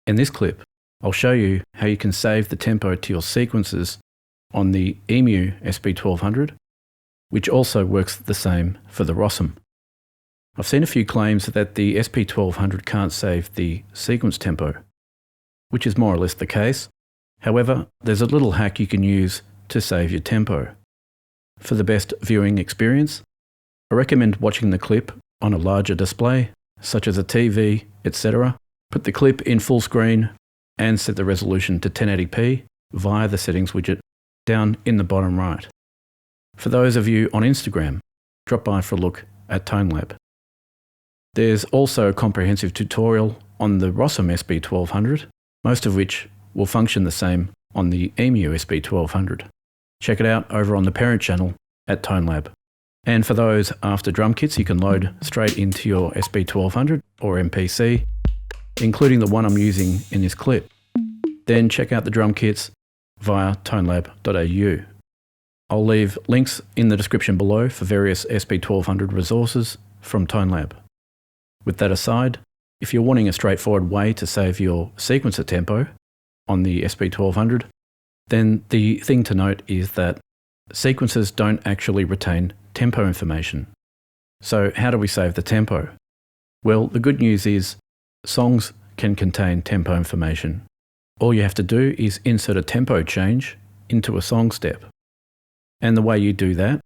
In this clip, I'll show you how you can save the tempo to your sequences on the EMU SP1200, which also works the same for the Rossum. I've seen a few claims that the SP1200 can't save the sequence tempo, which is more or less the case. However, there's a little hack you can use to save your tempo. For the best viewing experience, I recommend watching the clip on a larger display, such as a TV, etc. Put the clip in full screen and set the resolution to 1080p via the settings widget down in the bottom right. For those of you on Instagram, drop by for a look at Tonelab. There's also a comprehensive tutorial on the Rossum SP1200, most of which will function the same on the EMU SP1200. Check it out over on the parent channel at Tonelab. And for those after drum kits, you can load straight into your SP1200 or MPC, including the one I'm using in this clip. Then check out the drum kits via tonelab.au. I'll leave links in the description below for various SP1200 resources from Tonelab. With that aside, if you're wanting a straightforward way to save your sequencer tempo on the SP1200, then the thing to note is that sequencers don't actually retain tempo information. So how do we save the tempo? Well, the good news is songs can contain tempo information. All you have to do is insert a tempo change into a song step. And the way you do that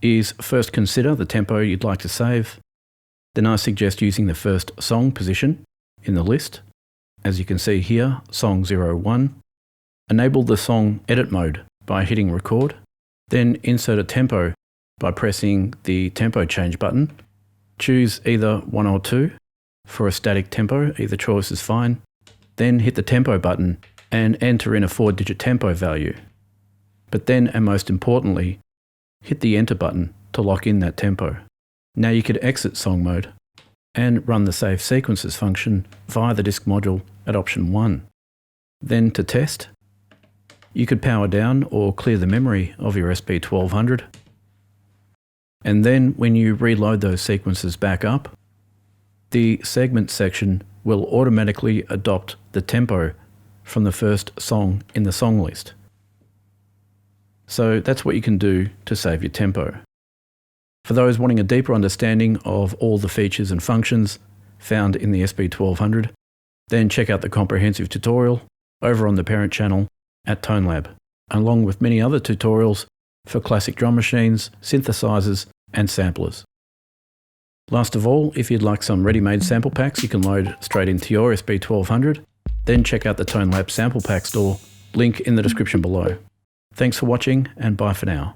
is first consider the tempo you'd like to save. Then I suggest using the first song position in the list. As you can see here, song 01. Enable the song edit mode by hitting record. Then insert a tempo by pressing the tempo change button. Choose either 1 or 2 for a static tempo, either choice is fine. Then hit the tempo button and enter in a 4-digit tempo value. But then, and most importantly, hit the enter button to lock in that tempo. Now you could exit song mode and run the save sequences function via the disk module at option 1. Then to test, you could power down or clear the memory of your SP1200. And then when you reload those sequences back up, the segment section will automatically adopt the tempo from the first song in the song list. So that's what you can do to save your tempo. For those wanting a deeper understanding of all the features and functions found in the SP1200, then check out the comprehensive tutorial over on the parent channel at Tonelab, along with many other tutorials for classic drum machines, synthesizers, and samplers. Last of all, if you'd like some ready-made sample packs you can load straight into your SP1200, then check out the Tonelab sample pack store, link in the description below. Thanks for watching and bye for now.